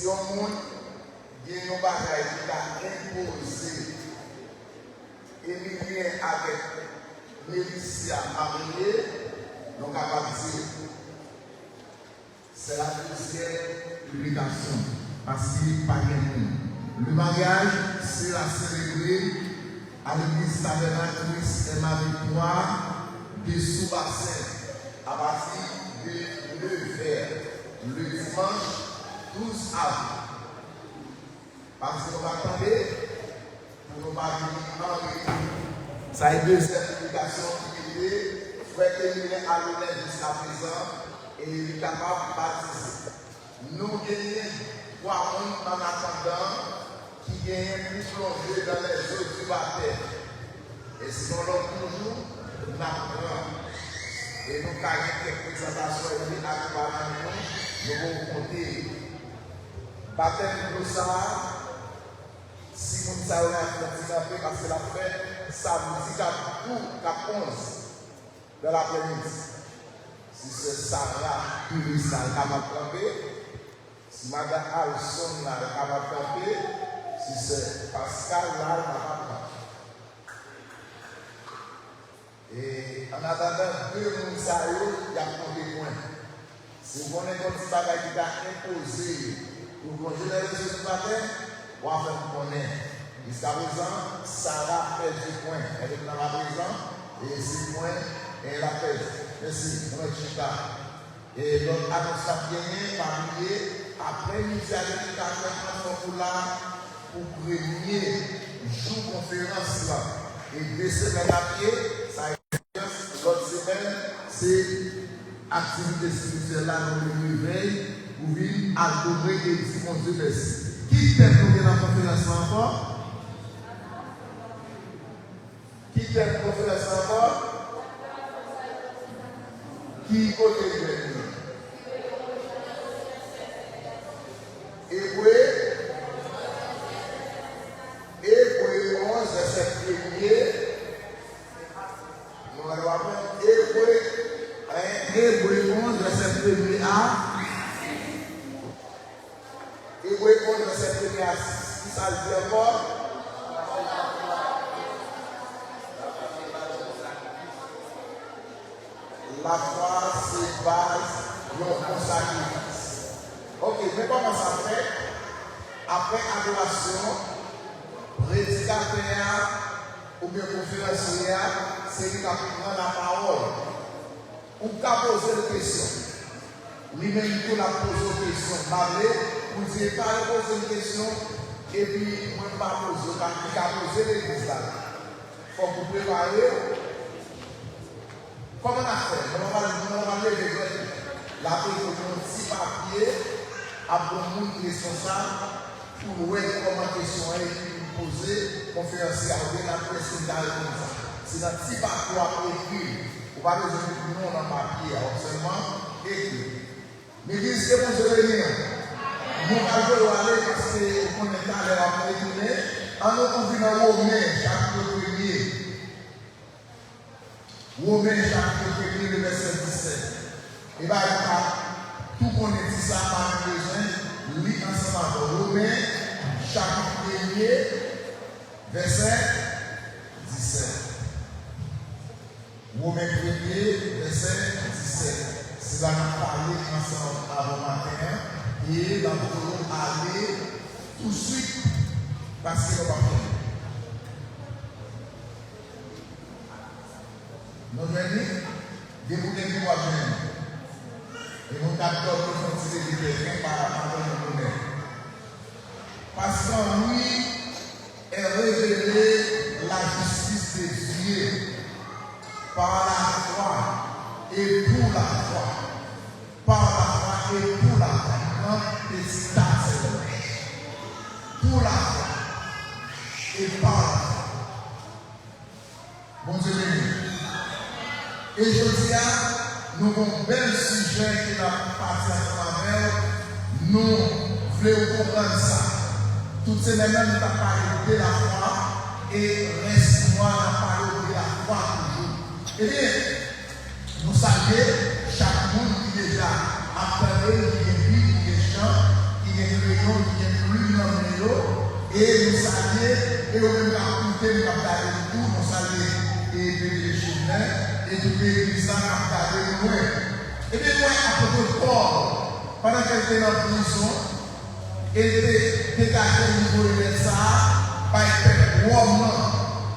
Si on monde il y a un bagage qui a imposé Émilien avec Mélicia mariée, donc à partir c'est la deuxième publication parce qu'il n'y a pas de le mariage c'est la célébrer à l'église tabernacle et Marie-Victoire de Sous-Bassin à partir de 9h le dimanche 12 avril. Parce qu'on va attendre pour nous marier. Ça a été une certification qui était frère Émilien à l'honneur jusqu'à présent et il est capable de baptiser. Nous gagnons 3 mois en attendant qui gagnent pour plonger dans les eaux du baptême. Et sinon, l'autre toujours, nous apprenons. Et nous avons quelques présentations et nous allons compter. Baptême de ça, si vous savez, parce que la fête, samedi, cap 11 de l'après-midi. Si c'est Sarah, Purissa, elle va camper. Si Madame Alson, elle va camper. Si c'est Pascal, là, elle va camper. Et en attendant 2 mois, il y a des points. Si vous avez un petit bagage qui a imposé pour congeler les yeux du matin, on va faire connaître. Jusqu'à présent, Sarah fait 10 points. Elle est dans la maison et 6 points, et elle a fait. Merci, mon Chita. Et donc, annonce a gagné, parmi après, nous allons faire pour là, pour premier jour conférence là. Et 2 semaines à pied, ça a été l'autre semaine, c'est activité spirituelle là, dans le réveil, pour venir adorer et dire mon Dieu merci. Qui t'aime pour la conférence encore? Qui t'aime pour la conférence encore? Qui côté de Hébreu 11, verset 1er. Nous allons voir Hébreu 11, verset 1er à Hébreu 11, verset 1er à 6. Qui ça le dit encore? La foi, c'est base de notre sacrifice. Ok, mais comment ça fait? Après adoration, prédicateur ou bien conférencier, c'est lui qui prend la parole. Ou qui a posé des questions. Lui-même qui a posé des questions. Parler, vous dites pas poser une question, et puis moi, je ne vais pas poser, il a posé l'église là. Il faut vous préparer. Comment on a fait? On va lever la prise de petit papier à bon monde responsable pour voir comment la question est posée, conférencier, la question comme ça. C'est un petit papier à écrire. Vous ne pouvez pas résoudre tout le monde en papier, seulement écrire. Mais qu'est-ce que vous avez dit? Nous allons aller parce qu'on est allé à retourner. En nous confinant au Romain, chapitre 1er. Romains chapitre 1er, le verset 17. Et bien, tout qu'on dit ça par besoin, lit ensemble. Romains chapitre 1er, verset 17. Romains 1er, verset 17. C'est là que nous parlons ensemble avant matin. Et nous allons aller tout de suite parce que nous va faire. Nous venons de vous dire quoi et nous avons besoin de quelqu'un par rapport à nous. Parce qu'en lui est révélée la justice de Dieu par la foi et pour la foi. Par la foi et pour la foi. Pour la foi et par la foi. Bon Dieu béni. Et je dis à nous avons un bel sujet qui va passer avec nous voulons comprendre ça. Toutes ces mêmes nous avons parlé de la foi et reste-moi à parler de la foi toujours. Eh bien, nous saluons chaque monde qui est déjà appelé, qui est vie, qui est chant, qui est réunion Et nous saluons, et on va écouter, nous allons garder tout, nous saluons et les chemins, et tout l'église là, nous allons garder nous. Et bien, moi, à propos de Paul, pendant qu'elle était en prison, elle était dégagée au niveau de ça, par le Rome.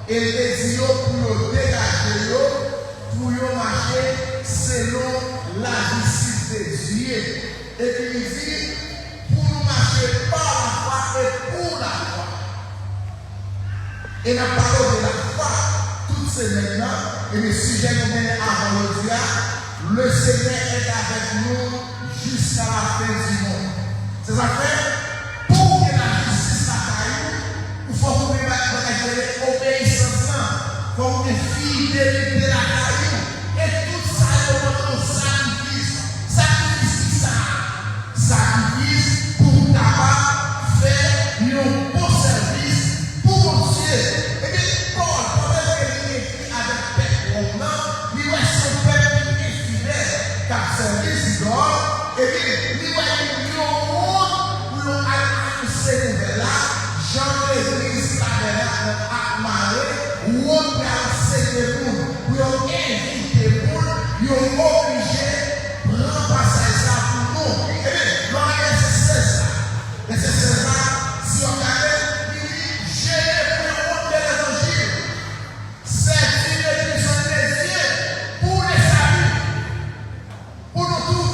Elle était dit pour dégager, pour marcher selon la justice de Dieu. Et puis il dit, pour nous marcher par la foi et pour la foi. Et la parole de la foi, toutes ces maintenant, et le sujet nous mène avant le dia, le Seigneur est avec nous jusqu'à la fin du monde. C'est ça fait, pour que la justice soit il faut que nous ayons obéissance, il faut que nous fidélité la caillou, et tout ça est notre sacrifice. Sacrifice ça. Sacrifice pour capable faire un bon service pour Dieu. Et bien, Paul, pendant qu'il écrit avec peuple romain, il voit son peuple qui est fidèle, car service d'or, et bien, il voit un monde où l'on a annoncé nouvelle-là, Jean l'église tabernacle à Maré, où on peut enseigner pour nous, où on invite pour nous, où on obligé de remplacer ça pour nous. Et bien, et c'est ça, si on regarde, il dit, j'ai le honte de l'évangile. C'est une église de Dieu pour les saluts, pour nous tous,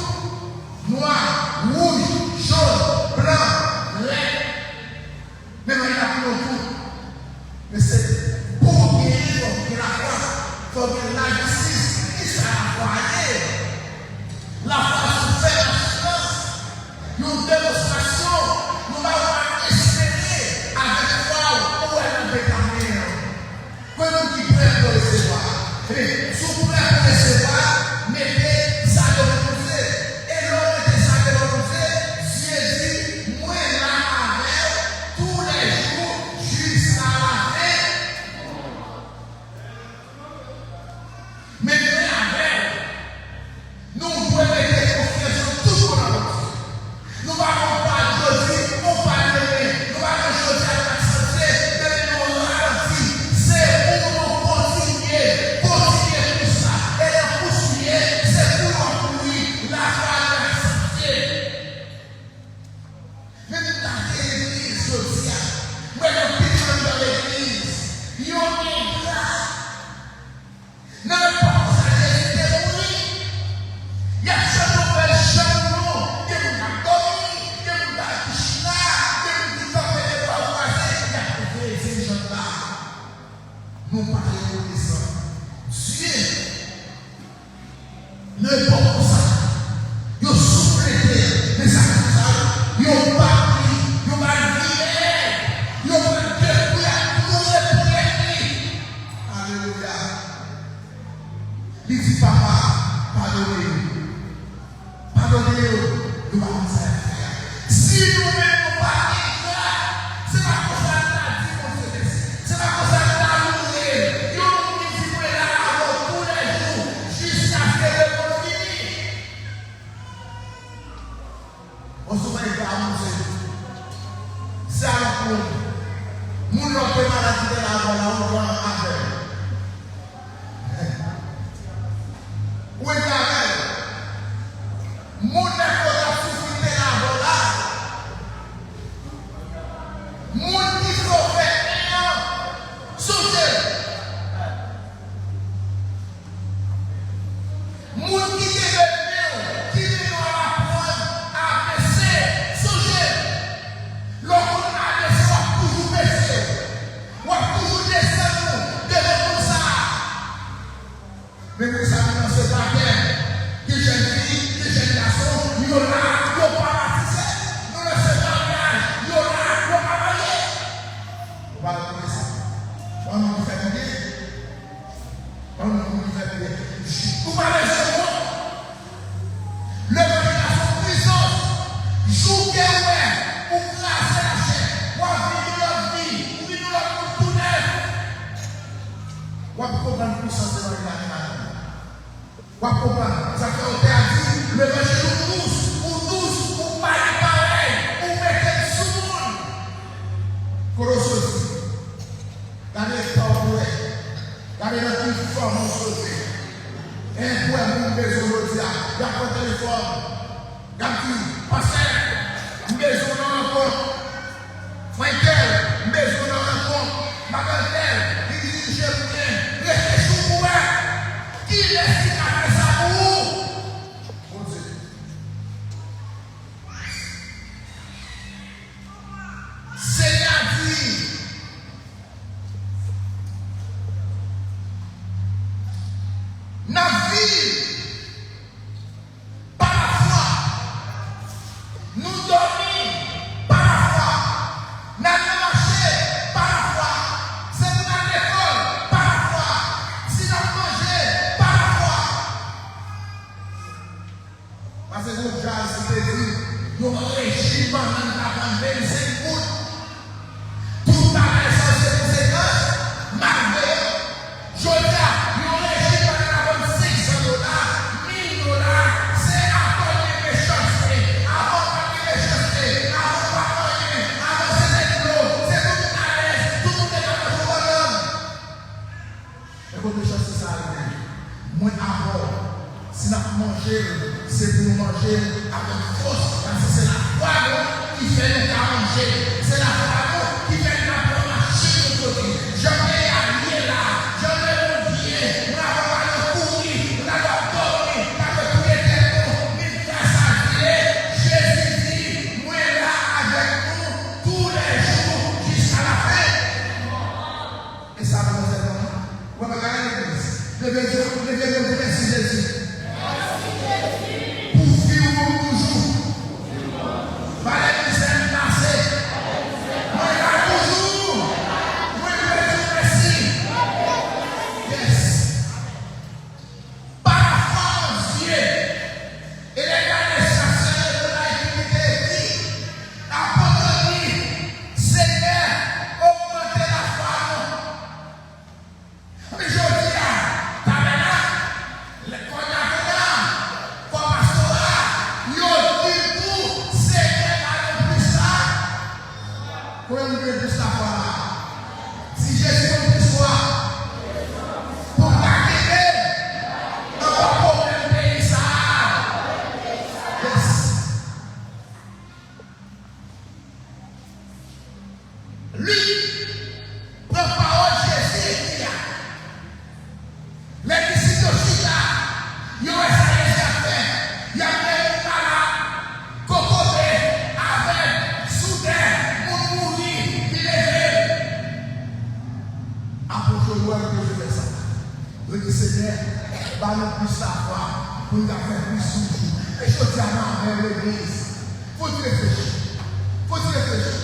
noirs, rouges, jaunes, blancs, laids. Mais il y a pour nous tous. Mais c'est pour guérir, pour la foi, pour la justice, qui ça la foi. La foi se fait la silence. Une démonstration, nous allons espérer avec foi où elle a déclaré. Que nous qui prêts pour recevoir. Si vous prêts pour recevoir, mettez ça de reposer. Et l'on mettez ça de reposer, Dieu dit, moi là avec tous les jours jusqu'à la fin. Mais avec, nous pouvons mettre confiance en tout ce qu'on a. Nous n'avons pas choisi, nous n'avons pas aimé, nous n'avons choisi à la santé, mais nous l'avons c'est pour nous continuer tout ça. Et le poursuivre, c'est pour nous appuyer la foi de la santé. Mais nous avons l'église sociale, mais nous pitons dans l'église, il y a un là. N'avez pas ça, j'ai été mourir. Il y a ce nouvel changement. Nous parlons de ça. Dieu ne est pas comme ça. Il a sous-traité les sacrifices. Il a bâti, il a malgré, il a détruit tous les prêtres. Alléluia. Il dit, papa, pardonnez-nous. Pardonnez-nous. Nous allons faire. Si nous-mêmes nous pas c'est pas comme ça que tu as dit, mon Dieu. C'est pas comme ça que tu as loué. Nous nous là tous les jours jusqu'à ce que le monde finisse. On se met à manger. C'est à la cour. Nous n'avons pas maladie de la voix, on doit avec. Où est la mon école a souffert de la voix. Mon qui faut faire sauter. Mon qui devait qui devait apprendre à baisser, sauter. Lorsqu'on a baissé, on va toujours baisser. On va toujours descendre. il y a un téléphone. Il y a dit, pasteur, maison dans le compte. Frère, maison dans le compte. Mademoiselle, il dit, je viens, réfléchis pour moi. Qui laisse qui a fait ça pour vous? Bon Dieu. Seigneur dit, la vie, par la foi, nous dormons par la foi, nous marchons par la foi, c'est pour notre école par la foi, si nous mangeons par la foi. Parce que nous, j'ai dit, nous régime pendant la 25 août. Tout à l'heure, sans ces conséquences, malgré, je dis, nous régime pendant la 500 dollars, 1000 dollars, c'est avant les méchancetés, avant les méchancetés, avant pas rien, avant c'est des gros, c'est tout à l'aise, tout le monde est capable de bonhomme. Et votre méchanceté, ça arrive. Moi, avant, si nous mangeons, c'est pour manger avec force, parce que c'est la foi qui fait nous manger, c'est la foi qui fait nous marcher de côté. Je vais aller là, je vais bien, nous avons pas le courir, nous avons dormi, nous avons tout été bon, nous grâce à Dieu, Jésus dit, moi là avec nous tous les jours jusqu'à la fin. Et ça va nous aider. On va regarder l'église. Levez Dieu, merci Jésus. Pour vivre toujours. Valez les ailes passées. Moi là toujours. Moi je vais dire merci. Yes. Par la foi en Dieu. Et les gars des chasseurs de la intimité dit, apôtre dit, Seigneur, augmentez la foi. Mais je dis à tabernacle, les cognacs, comme pastorat, yo dit pour Seigneur à plus ça. Comment vous devez plus la foi là? Si Jésus veut plus foi, pour la guérir, on va problème payer ça. Yes. Lui, prend parole Jésus et dit, les disciples aussi là, ils ont essayé de faire. Il y a des malades, cocobés, avec, soudain, pour mourir, il est levé. Approche-moi que je fais ça. Je dis, Seigneur, nous plus la foi, pour nous faire plus toujours. Et je dis à ma mère, l'église, faut y réfléchir. Faut y réfléchir.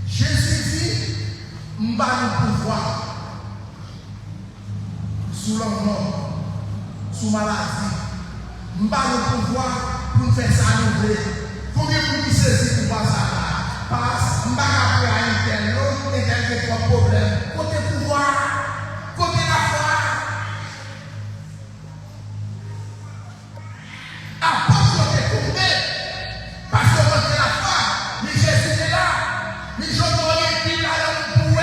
Jésus dit, m'ba nous pouvoir. Sous l'homme, sous maladie, m'ba le pouvoir pour nous faire ça nous. Combien vous nous saisissez pour voir ça là? Parce que m'ba après à une telle l'autre, et quelques trois problèmes. Côté pouvoir, côté la foi. Apôtre est tombé, parce que côté la foi, mais Jésus est là, mais je n'aurais plus là pour vous.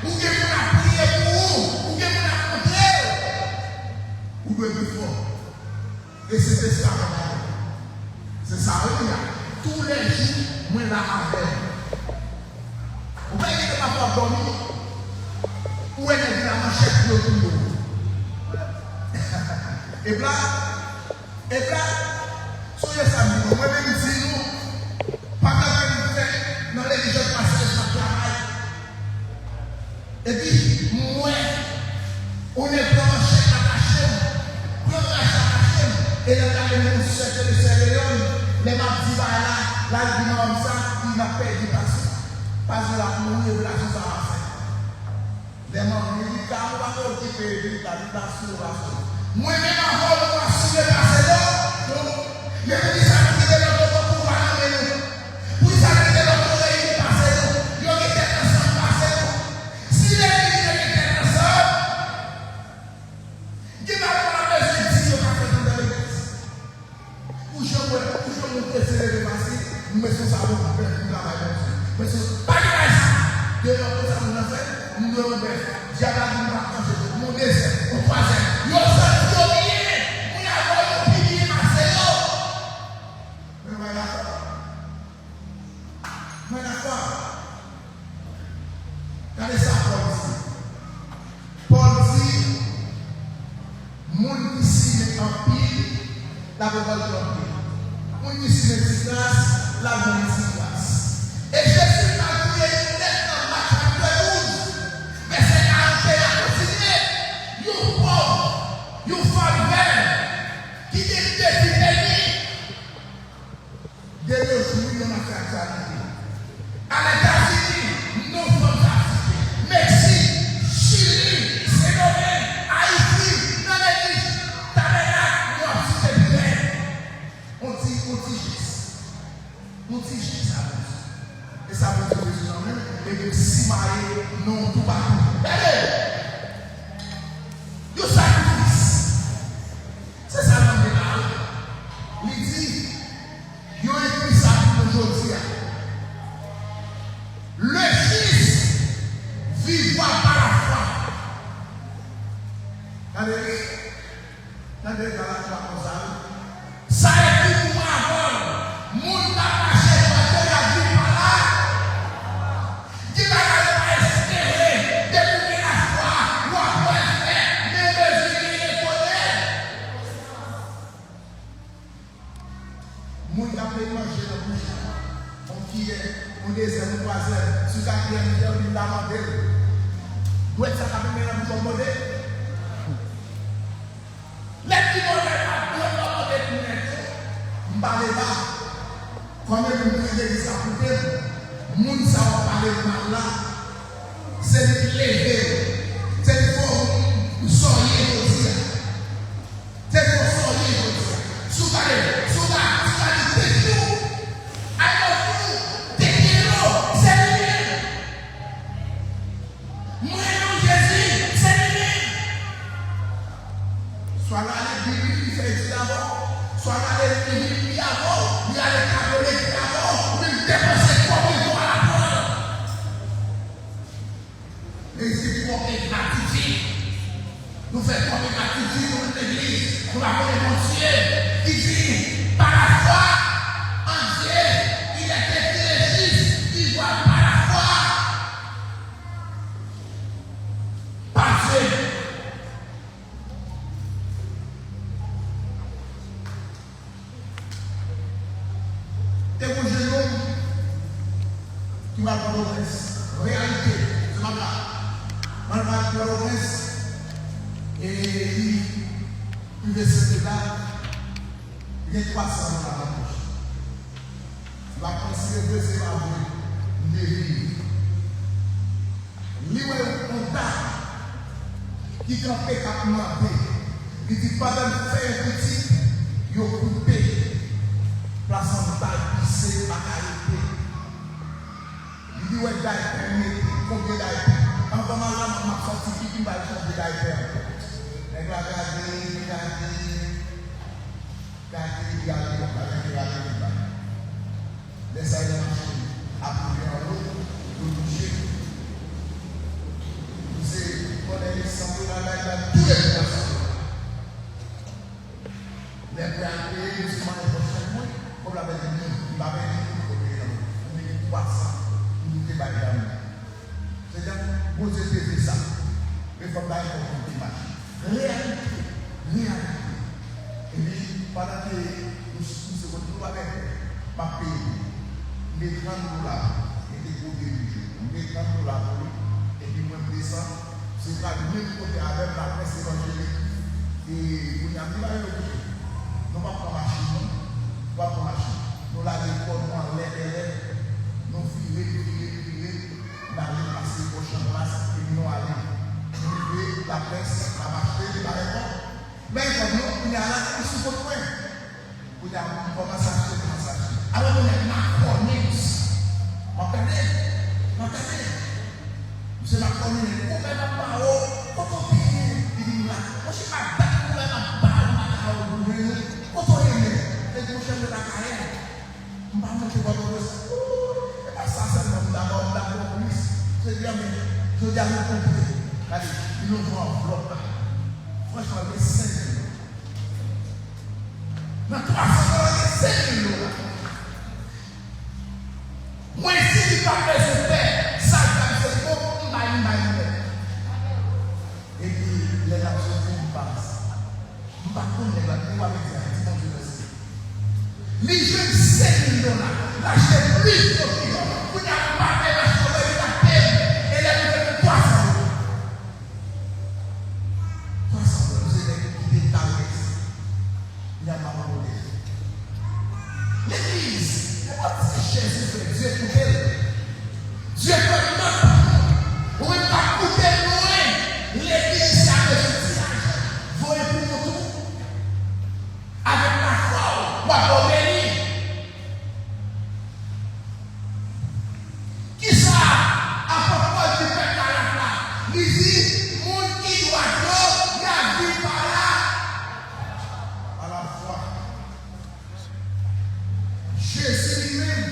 Ou bien vous a prié pour vous, ou bien vous a montré. Vous pouvez plus fort. Et c'est ça. C'est ça, oui. Tous les jours, moi là avec. Vous voyez que ma foi dormir. Où est-ce que la manchette de l'eau? Et là, soyez samedi, moi même ici, nous, pas de faire dans les gens de passage de travail. Et puis, moi, on est branché à la chaîne, et là, les mêmes cherchent les céréales, les mardis là, là, il dit comme ça, il n'a pas perdu parce que la mouille de la chose à faire. Les membres, il dit, quand on va occuper, il dit, moi-même, avant de passer le passé là, il me dit, ça me dit, pour pouvoir amener nous. Pour ça, il dit, l'autre pays passé nous. Il y a des têtes ensemble passé nous. Si les gens ont des têtes ensemble, qui va avoir besoin de dire, il y a fait dans l'église. Où je me préfère de passer, mais c'est ça, on va faire du travail. Mais c'est pas de ça. De l'autre, ça nous a fait, nous devons faire. Diable a dit, mon désert, mon troisième. Yo, ça, yo, bien. On a la parole de l'homme. On dit si c'est grâce, la bonne grâce. Et Jésus a crié net dans Marc chapitre 12, verset 41 à continuer. You pauvre, you femme qui dit de nos jours, on a fait ça. À l'États-Unis, nous sommes africains. Mexique, Chili, Sénégal, Haïti, Namibie, Taméla, nous avons fait des biens. On dit ça. Et ça veut dire que nous même, et que si marié, non, tout partout. Allez! You sacrifice. C'est ça l'homme de là. Il dit, il a écrit ça pour aujourd'hui. Le Fils vivra par la foi. Regardez dans la foi. Ça est tout pour avoir. Moun n'a pas cherché la vie par là. Qui va pas espérer découvrir la foi. Ou après faire les mesures et connaître. Moun n'a pas mangé la bouche. On qui est. On désire nous croiser sur la pierre de la mandelle. Où est-ce que ça va venir dans mon modèle? Les petits modèles, on va parler là. Comme nous devons ça pour dire, moun ça va parler par là. C'est de lever. C'est de nous soigner aussi. C'est de nous soigner aussi. Soudain, c'est tout. Soit là les Bibles qui fait d'abord, soit là les Bibles qui avant, il y a les catholiques qui avant, mais dépenser comme ils vont à la parole. Les histoires est gratifiées. Nous faisons comme gratifiées dans l'église, pour la bonne entière, qui dit par la foi en Dieu, il est écrit juste, il voit par la foi. Par Dieu. Et pour le jeune homme qui va dans l'Ouest, réalité, c'est ma part. On va dans l'Ouest et il veut se là, il y a 300 dans la bouche. Il va considérer que c'est ma vie, une vie. Lui, on t'a qui campait à demander, il dit pas de faire un petit, il a coupé. Place en taille, pissé, à qualité. Il dit, ouais, d'ailleurs, combien d'ailleurs? En pendant là, on m'a sorti qui va changer d'ailleurs. Regardez. Laissez aller marcher. Après, en l'eau, vous touchez. Vous savez, on est descendu dans tous les poissons. Les grands nous sommes les prochains mois. Comme la belle dit, il va venir nous 300, nous nous débattons. C'est-à-dire, vous avez fait ça. Mais il faut pas être comme réalité. Et puis, pendant que nous se retrouvons avec ma pays, les $30 étaient pour diriger. Les $30 et puis moi je descends. C'est pas le même côté avec la presse évangélique. Et vous n'avez pas le côté. Nous ne pouvons pas marcher. Nous l'avons pour nous en l'air, nous filer, nous allons passer au prochain place et nous allons. Nous la presse, la marché, la réponse. Mais comme nous, il y a là qui sont sur le point. Vous avez commencé à acheter. Alors on est macroniste. Entendez? Monsieur macroniste, vous mettez la parole, comment payer? Il dit là, moi je ne suis pas d'accord pour mettre la parole, comment et pour changer la carrière, je ne vais pas monter dans le reste. Ça, c'est d'abord plus. C'est bien, mais je dis à vous compris. Allez, ils nous ont en bloc. Franchement, les 5 000. Dans 300 $, 5 000 $. Moi, si je ne pas faire ça, c'est pour et puis, les actions qui passent. Nous ne pouvons pas avec ça. Les jeunes 5 millions là, l'acheter plus de kilos. Vous n'avez pas fait la chauve de la peine. Et là, vous avez 300 euros. 300 euros, vous avez quitté ta veste. Il n'y a pas de modèle. L'église, c'est pas si Jésus fait. Dieu est pour elle. Dieu est pour elle. Vous n'avez pas coupé loin. L'église, c'est avec le tirage. Vous voyez pour nous tout. Avec la foi, vous avez béni. Qui ça? À propos du peuple à la place. Il dit, mon qui doit il y a vu par là. À la foi. Jésus lui-même,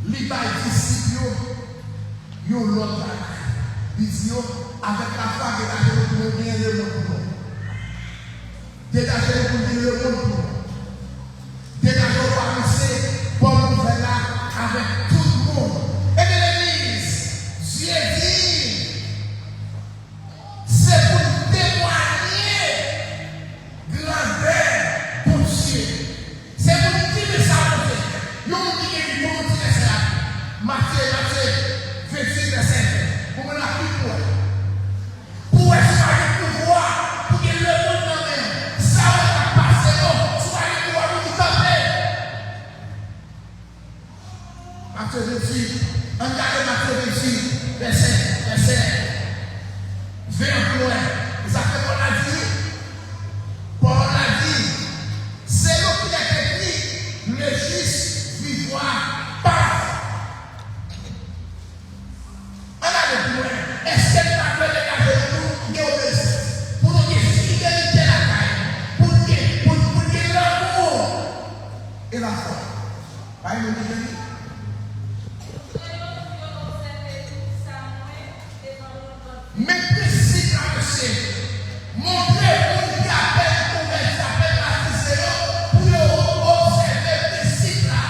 il va disciple, il l'autre. Il dit, avec la foi, il a bien le monde. Dégagez le monde pour nous. Dégagez le passé pour nous faire là avec tout le monde. Et de l'église, Dieu dit, c'est pour témoigner grandeur pour Dieu. C'est pour dire ça pour Dieu. Nous nous disons pour nous dire ça. Matthieu 26, verset 5. Pour nous la plus pour espérer pouvoir, pour que le monde n'en ait. Ça va passer, soyez pouvoir nous taper. Matthieu 28, regardez Matthieu 28, verset 20 loin. Vous savez qu'on a dit? Paul a dit, c'est l'eau qui est écrit, le juste vivra par. On a le plus loin. Est-ce que nous avons dégagé nous et obéissance pour nous dire fidélité à la caille, pour dire l'amour et la foi. Pas une idée. Mais précis dans le ciel, montrer pour qui appelle pour les appels à Cicéron pour observer le principe là.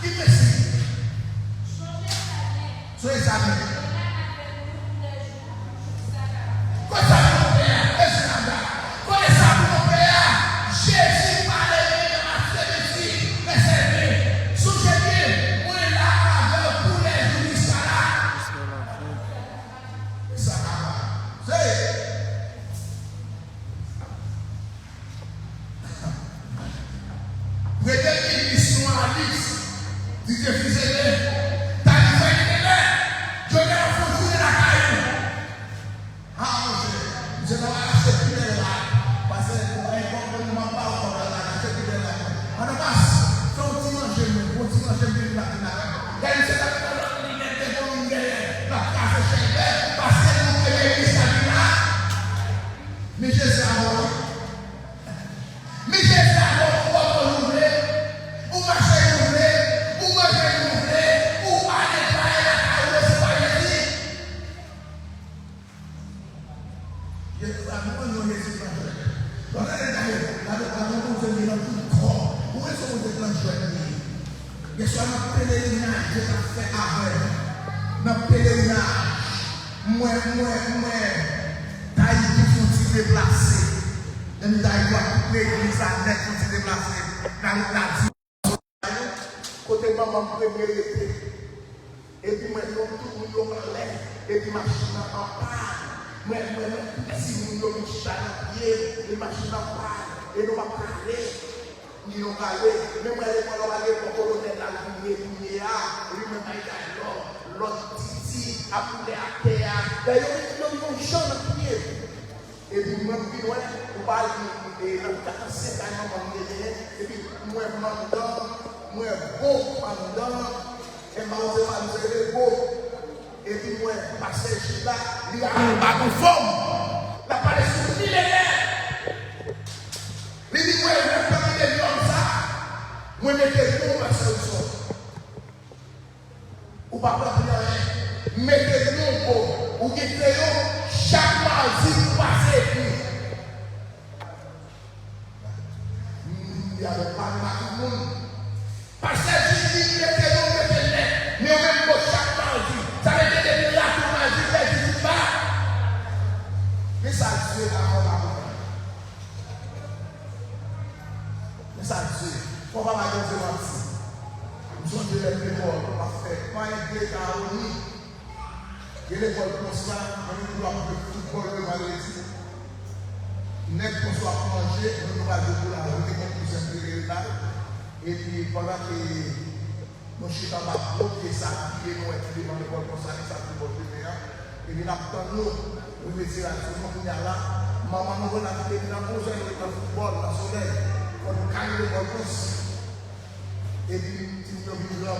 Qui précise? Soyez amis. Quoi ça pour mon père? Est-ce que quoi ça pour mon père? Jésus parlait de Matthieu 28, verset 2. Sous-jeté, on est là avec pour les jours jusqu'à là. Ça va. Vous êtes une mission à Alice. Dites que vous êtes t'as dit que vous êtes je vais la foncer la caille. Ah, je vais acheter plus de là. Parce que pour un bon moment, pas encore là, acheter plus de là. On a pas, continue chez nous, continue là. Il y a une certaine liberté pour nous gagner. La place est chère, parce que nous payons l'église là. Mais Jésus a mort. Mais Jésus a mort pour renouveler. Ou marcher renouveler, ou manger renouveler, ou aller travailler la caille, ou se faire ici. Jésus a mort, nous Jésus a mort. Donc là, nous sommes dans tout corps. Où est-ce que vous êtes dans le joie? Il y a soit notre pèlerinage, je l'ai fait avant. Notre pèlerinage, moi, taille qui faut se déplacer. Et nous avons l'église à net pour se déplacer. Dans la côté maman, premier été. Et puis maintenant, tout le monde en l'air. Et puis machine en panne. Moi, si nous avons un pied, et machine en panne. Et nous allons parler. Nous allons parler. Même quand on va aller pour le colonel, lui-même a l'autre titi, a poulet à terre. D'ailleurs, nous avons un champ de pied. Et puis, moi, on parle de la 45 ans, et puis, moi, beau pendant, et ma beau. Et puis, moi, passer là, il y a un conforme. La Palestine millénaire. Il dit, moi, je vais faire des comme ça. Moi, je vais faire une solution. Ou pas rien. Mettez-nous au ou chaque mardi pour passer puis. Il y a le pas de monde. Parce que je dis mettez-les. Mais même pour chaque mardi. Ça veut dire que là, tout mardi, je dis pas. Mais ça Dieu là, on va. Mais ça Dieu. fait, pas un gré caroni. Et l'école pour ça, on doit faire football le vendredi. N'est qu'on soit manger, on va jouer pour la route, on plus un là. Et puis pendant que nous chita ma bloqué ça, qui est nous étudier dans l'école pour ça, ça pour votre meilleur. Et puis nous, nous mettons la journée là, maman nous va la faire dans le football, dans le soleil, pour nous calmer l'école plus. Et puis, tu nous dis là,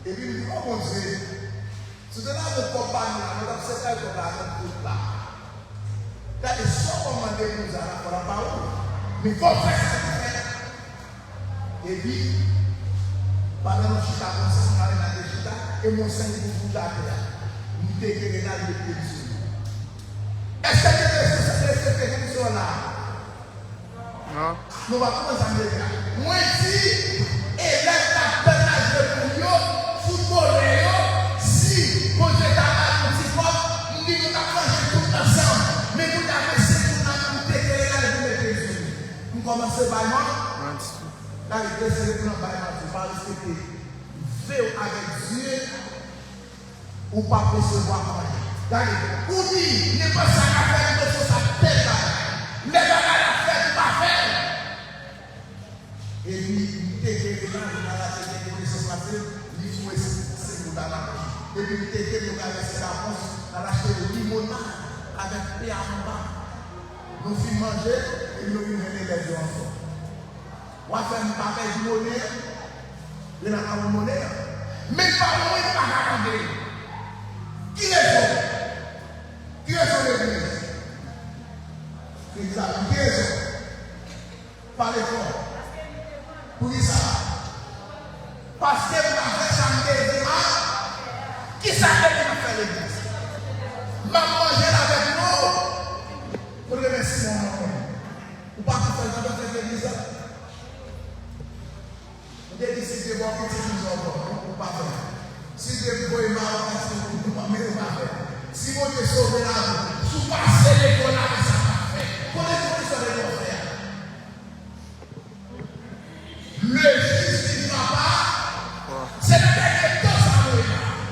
et puis, nous disons, mon Dieu, c'est de là que nous compagnons, nous avons cette aide pour là. Là, les gens ont demandé nous à la parole, mais il faut faire ça. Et puis, pendant que nous sommes dans le chita, et mon Seigneur nous dit à terre, nous déclarons là le péché. Est-ce que c'est ce que là? Non. Nous allons commencer à me dire. Moi, si, et là, ta pénage de football, si, quand tu es dans la petite porte, nous disons que nous avons tout ensemble. Mais nous avons essayé de déclarer là le péché. Nous commençons par moi. Là, il est célébré dans le bail, tu vas respecter. Fais avec Dieu ou pas recevoir rien. Ou dit, n'est pas ça à faire, il faut sa tête. Mais pas à faire, pas faire. Et puis, il était là, il a racheté des connaissances passées, il faut essayer de la et puis, il était là, il a laissé la France, il a acheté des limonades avec paix en bas. Nous finissons manger et nous finissons les deux enfants. On va faire un papier de monnaie, il y a une monnaie, mais pas moi, il n'y a pas de qui est ça? Qui est ça l'église? Qui est ça? Parlez fort. Pour qui ça? Parce que vous avez fait samedi, qui ça fait l'église? Maman, j'ai avec nous. Pour remercier mon enfant. Vous ne pouvez pas faire l'église. Vous avez dit si c'est bon, petit nous encore. Vous ne pouvez pas faire. Si Dieu vous est mal, vous ne pouvez pas faire. Si vous êtes sauvé là, vous passez l'école là, ça va faire. Connaissez-vous ce que vous faire? Le juge qui ne va pas, c'est le dernier temps ça va.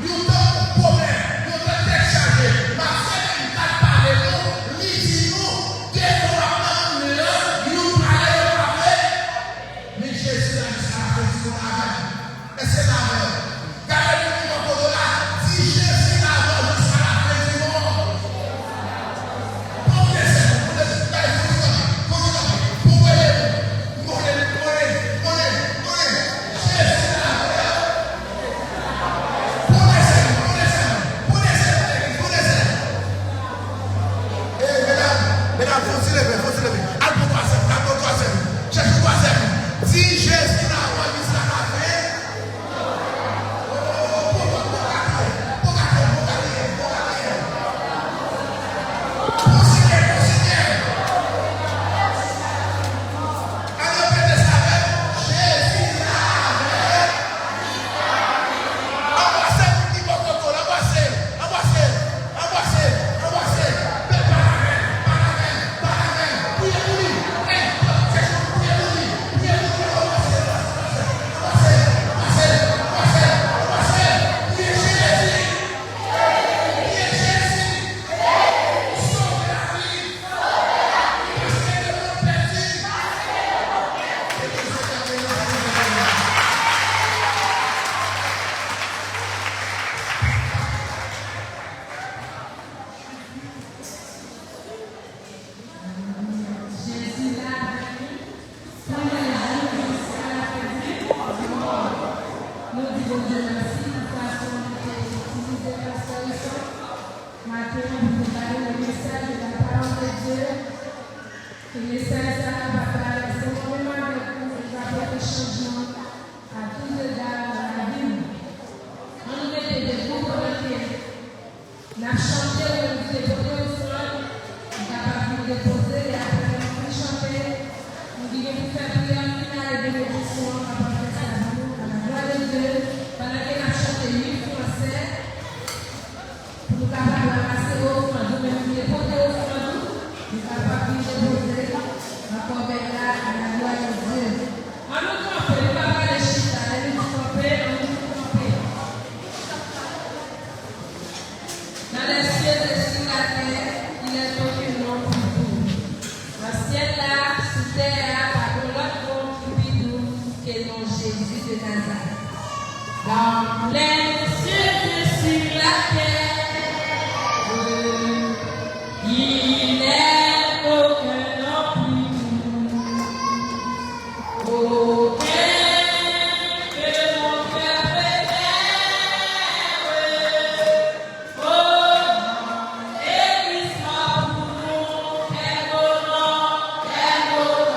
Nous avons un problème, nous avons déchargé. Ma femme ne va pas parler, nous, lisez-nous, défendons nous parlez. Mais Jésus a dit ça, c'est la même. Et c'est la même. I'm not going to dans les cieux et sur la terre. Il n'est aucun non plus. Aucun que mon cœur préfère. Oh non, Église-moi pour nous. Quel beau nom, quel beau nom, quel beau nom.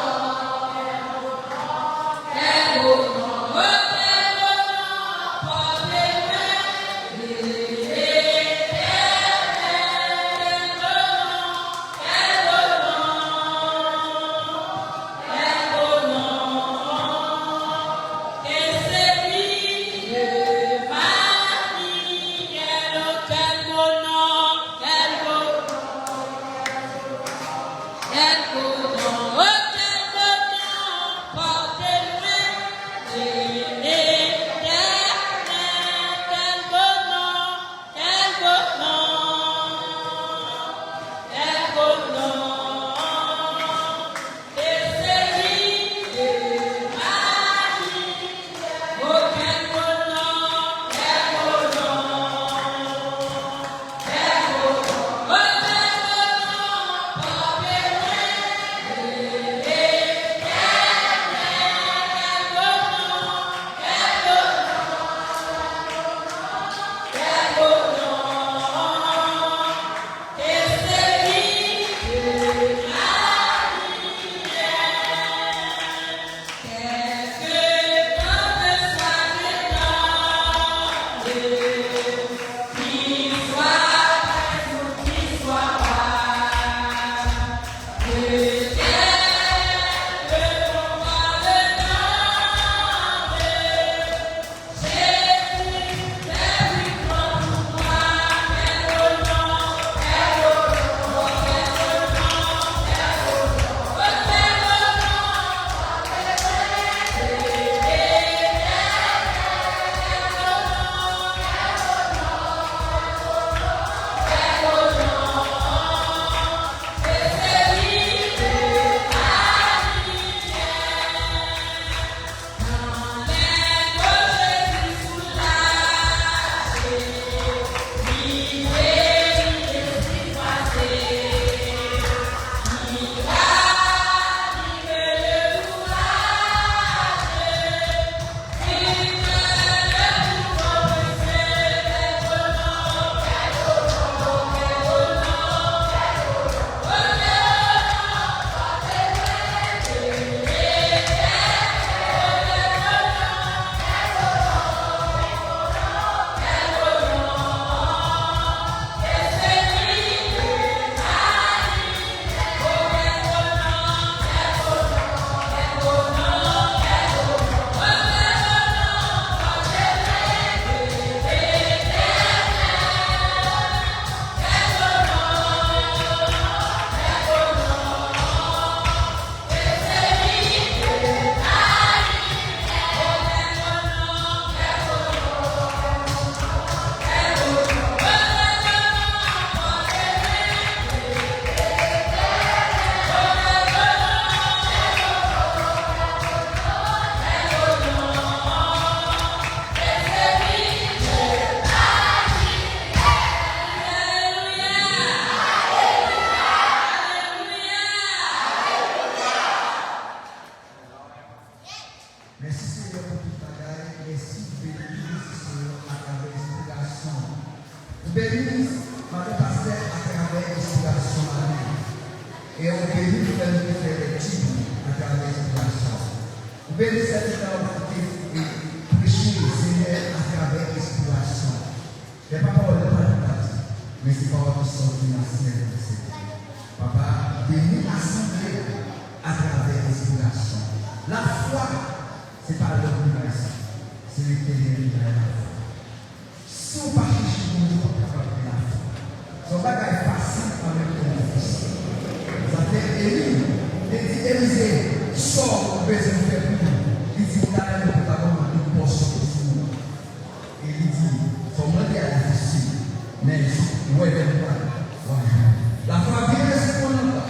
La foi vient de ce qu'on entend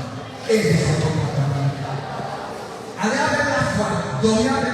et de ce qu'on entend. Allez avec la foi, dormez avec